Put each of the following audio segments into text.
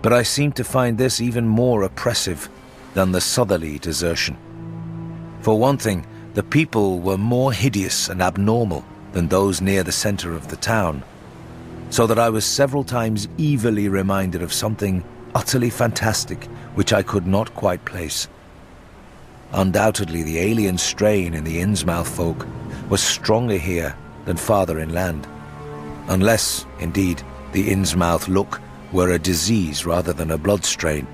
but I seemed to find this even more oppressive than the southerly desertion. For one thing, the people were more hideous and abnormal than those near the center of the town, so that I was several times evilly reminded of something utterly fantastic which I could not quite place. Undoubtedly, the alien strain in the Innsmouth folk was stronger here than farther inland, unless, indeed, the Innsmouth look were a disease rather than a blood strain,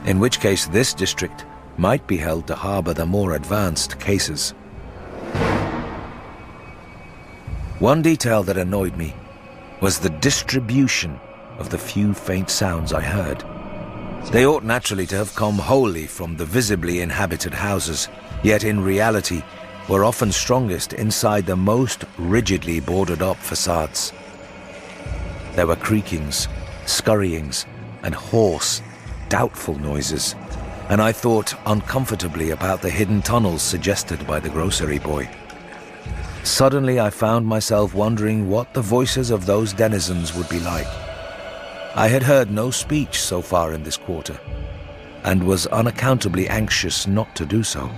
in which case this district might be held to harbor the more advanced cases. One detail that annoyed me was the distribution of the few faint sounds I heard. They ought naturally to have come wholly from the visibly inhabited houses, yet in reality were often strongest inside the most rigidly boarded up facades. There were creakings, scurryings, and hoarse, doubtful noises, and I thought uncomfortably about the hidden tunnels suggested by the grocery boy. Suddenly I found myself wondering what the voices of those denizens would be like. I had heard no speech so far in this quarter, and was unaccountably anxious not to do so.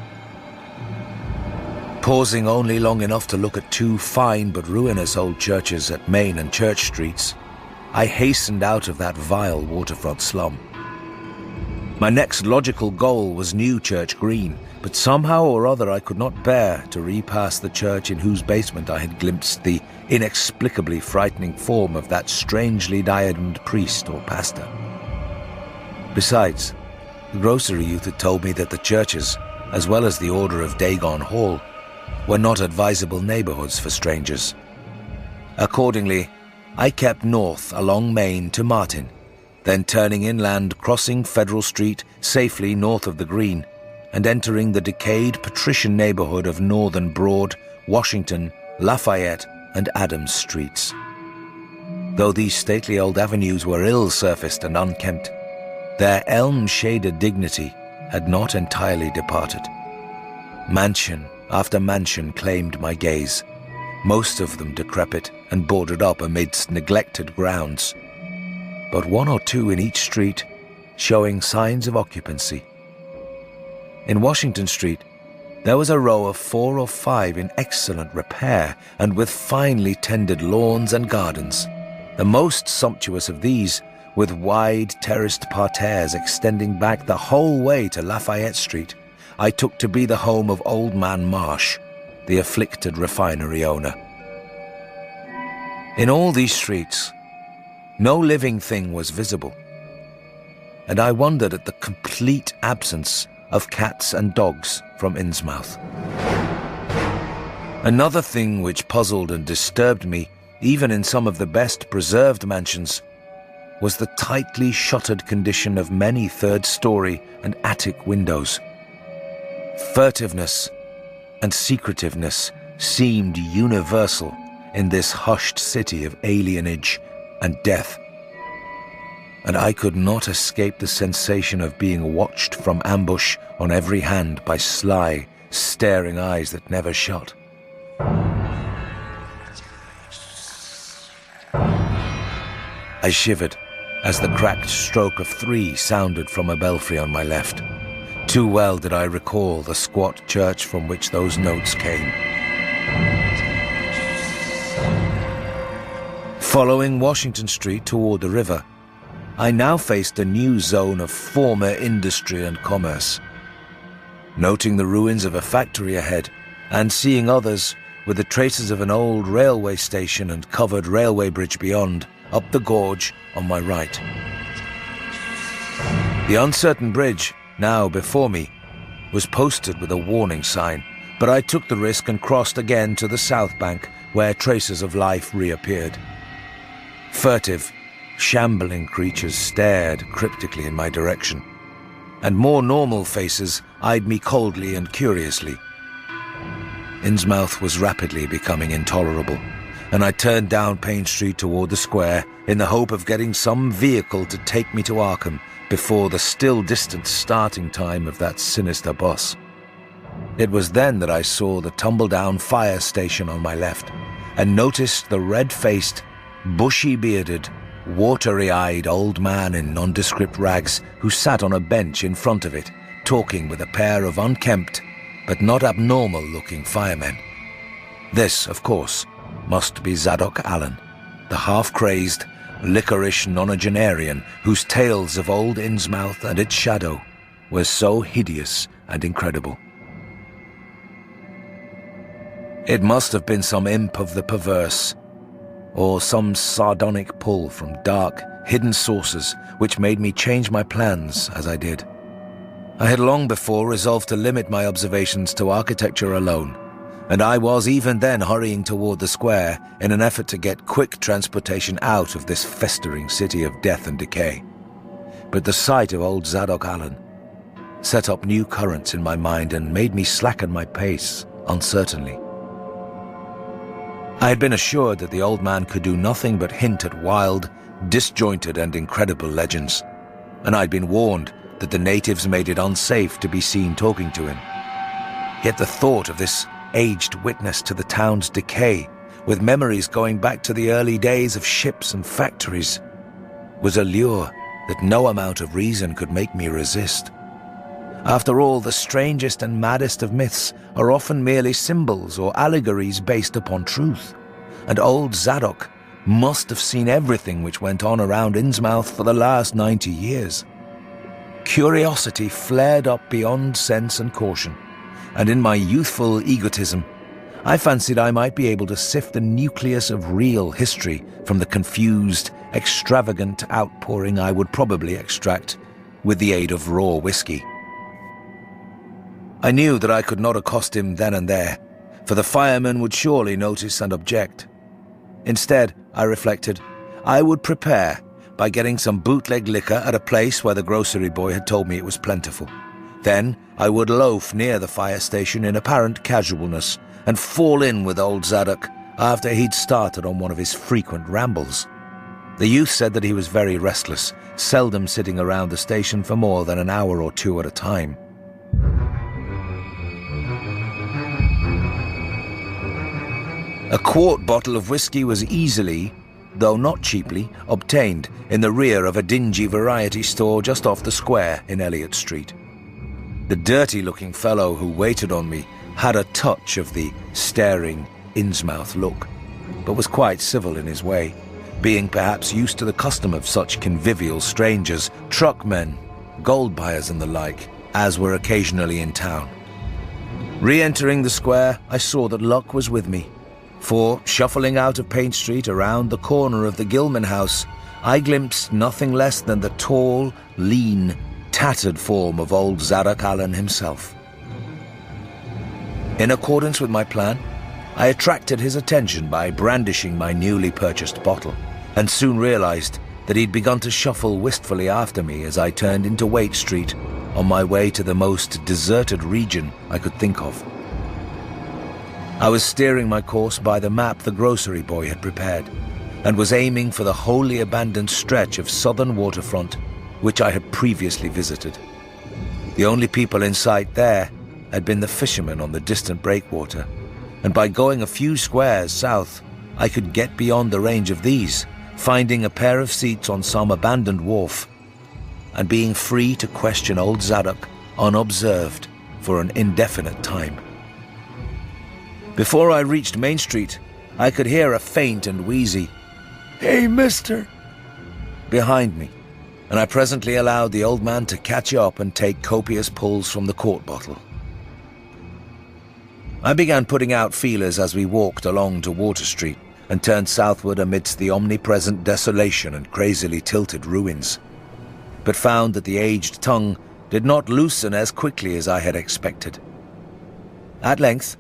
Pausing only long enough to look at two fine but ruinous old churches at Main and Church Streets, I hastened out of that vile waterfront slum. My next logical goal was New Church Green, but somehow or other I could not bear to repass the church in whose basement I had glimpsed the inexplicably frightening form of that strangely diademed priest or pastor. Besides, the grocery youth had told me that the churches, as well as the Order of Dagon Hall, were not advisable neighborhoods for strangers. Accordingly, I kept north along Main to Martin, then turning inland, crossing Federal Street safely north of the Green, and entering the decayed patrician neighborhood of Northern Broad, Washington, Lafayette, and Adams Streets. Though these stately old avenues were ill-surfaced and unkempt, their elm-shaded dignity had not entirely departed. Mansion after mansion claimed my gaze, most of them decrepit and boarded up amidst neglected grounds, but one or two in each street showing signs of occupancy. In Washington Street, there was a row of 4 or 5 in excellent repair and with finely tended lawns and gardens, the most sumptuous of these with wide terraced parterres extending back the whole way to Lafayette Street, I took to be the home of Old Man Marsh, the afflicted refinery owner. In all these streets, no living thing was visible, and I wondered at the complete absence of cats and dogs from Innsmouth. Another thing which puzzled and disturbed me, even in some of the best preserved mansions, was the tightly shuttered condition of many third-story and attic windows. Furtiveness and secretiveness seemed universal in this hushed city of alienage and death, and I could not escape the sensation of being watched from ambush on every hand by sly, staring eyes that never shut. I shivered as the cracked stroke of 3 sounded from a belfry on my left. Too well did I recall the squat church from which those notes came. Following Washington Street toward the river, I now faced a new zone of former industry and commerce. Noting the ruins of a factory ahead, and seeing others with the traces of an old railway station and covered railway bridge beyond, up the gorge on my right. The uncertain bridge, now before me, was posted with a warning sign, but I took the risk and crossed again to the south bank, where traces of life reappeared. Furtive, shambling creatures stared cryptically in my direction, and more normal faces eyed me coldly and curiously. Innsmouth was rapidly becoming intolerable, and I turned down Payne Street toward the square in the hope of getting some vehicle to take me to Arkham before the still distant starting time of that sinister bus. It was then that I saw the tumble-down fire station on my left, and noticed the red-faced, bushy-bearded, watery-eyed old man in nondescript rags who sat on a bench in front of it, talking with a pair of unkempt but not abnormal-looking firemen. This, of course, must be Zadok Allen, the half-crazed, licorice nonagenarian whose tales of old Innsmouth and its shadow were so hideous and incredible. It must have been some imp of the perverse, or some sardonic pull from dark, hidden sources which made me change my plans as I did. I had long before resolved to limit my observations to architecture alone, and I was even then hurrying toward the square in an effort to get quick transportation out of this festering city of death and decay. But the sight of old Zadok Allen set up new currents in my mind and made me slacken my pace uncertainly. I had been assured that the old man could do nothing but hint at wild, disjointed and incredible legends, and I'd been warned that the natives made it unsafe to be seen talking to him. Yet the thought of this aged witness to the town's decay, with memories going back to the early days of ships and factories, was a lure that no amount of reason could make me resist. After all, the strangest and maddest of myths are often merely symbols or allegories based upon truth, and old Zadok must have seen everything which went on around Innsmouth for the last 90 years. Curiosity flared up beyond sense and caution, and in my youthful egotism, I fancied I might be able to sift the nucleus of real history from the confused, extravagant outpouring I would probably extract with the aid of raw whiskey. I knew that I could not accost him then and there, for the firemen would surely notice and object. Instead, I reflected, I would prepare by getting some bootleg liquor at a place where the grocery boy had told me it was plentiful. Then I would loaf near the fire station in apparent casualness and fall in with old Zadok after he'd started on one of his frequent rambles. The youth said that he was very restless, seldom sitting around the station for more than an hour or two at a time. A quart bottle of whiskey was easily, though not cheaply, obtained in the rear of a dingy variety store just off the square in Elliott Street. The dirty-looking fellow who waited on me had a touch of the staring Innsmouth look, but was quite civil in his way, being perhaps used to the custom of such convivial strangers, truckmen, gold buyers and the like, as were occasionally in town. Re-entering the square, I saw that luck was with me, for, shuffling out of Paint Street around the corner of the Gilman house, I glimpsed nothing less than the tall, lean, tattered form of old Zadok Allen himself. In accordance with my plan, I attracted his attention by brandishing my newly purchased bottle, and soon realized that he'd begun to shuffle wistfully after me as I turned into Waite Street on my way to the most deserted region I could think of. I was steering my course by the map the grocery boy had prepared, and was aiming for the wholly abandoned stretch of southern waterfront which I had previously visited. The only people in sight there had been the fishermen on the distant breakwater, and by going a few squares south, I could get beyond the range of these, finding a pair of seats on some abandoned wharf, and being free to question old Zadok unobserved for an indefinite time. Before I reached Main Street, I could hear a faint and wheezy, "Hey, mister," behind me, and I presently allowed the old man to catch up and take copious pulls from the quart bottle. I began putting out feelers as we walked along to Water Street and turned southward amidst the omnipresent desolation and crazily tilted ruins, but found that the aged tongue did not loosen as quickly as I had expected. At length,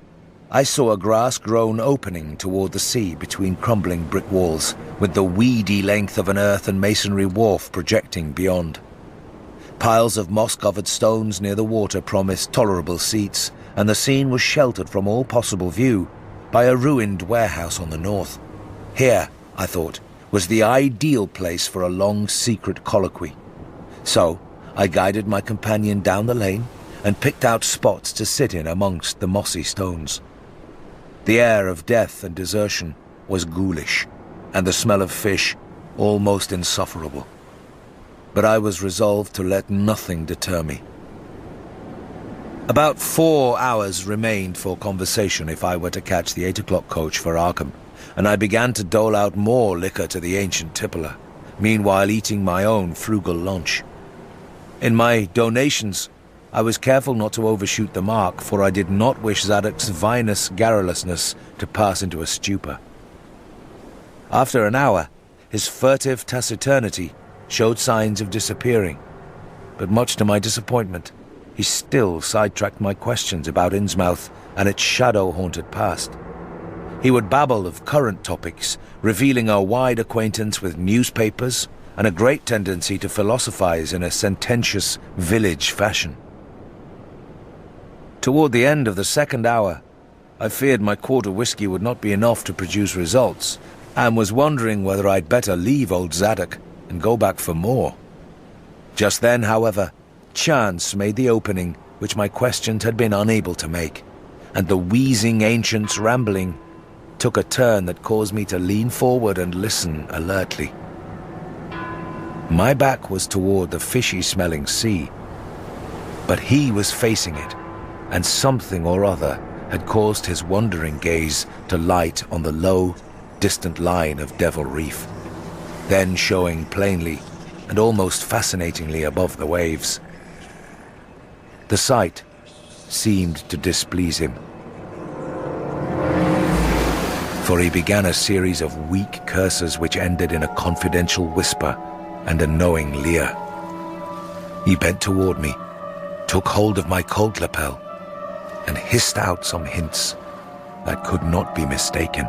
I saw a grass-grown opening toward the sea between crumbling brick walls, with the weedy length of an earth and masonry wharf projecting beyond. Piles of moss-covered stones near the water promised tolerable seats, and the scene was sheltered from all possible view by a ruined warehouse on the north. Here, I thought, was the ideal place for a long secret colloquy. So, I guided my companion down the lane and picked out spots to sit in amongst the mossy stones. The air of death and desertion was ghoulish, and the smell of fish almost insufferable. But I was resolved to let nothing deter me. About 4 hours remained for conversation if I were to catch the 8 o'clock coach for Arkham, and I began to dole out more liquor to the ancient tippler, meanwhile eating my own frugal lunch. In my donations, I was careful not to overshoot the mark, for I did not wish Zadok's vinous garrulousness to pass into a stupor. After an hour, his furtive taciturnity showed signs of disappearing, but much to my disappointment, he still sidetracked my questions about Innsmouth and its shadow-haunted past. He would babble of current topics, revealing a wide acquaintance with newspapers and a great tendency to philosophize in a sententious village fashion. Toward the end of the second hour, I feared my quart of whiskey would not be enough to produce results, and was wondering whether I'd better leave old Zadok and go back for more. Just then, however, chance made the opening which my questions had been unable to make, and the wheezing ancient's rambling took a turn that caused me to lean forward and listen alertly. My back was toward the fishy-smelling sea, but he was facing it, and something or other had caused his wandering gaze to light on the low, distant line of Devil Reef, then showing plainly and almost fascinatingly above the waves. The sight seemed to displease him, for he began a series of weak curses which ended in a confidential whisper and a knowing leer. He bent toward me, took hold of my coat lapel, and hissed out some hints that could not be mistaken.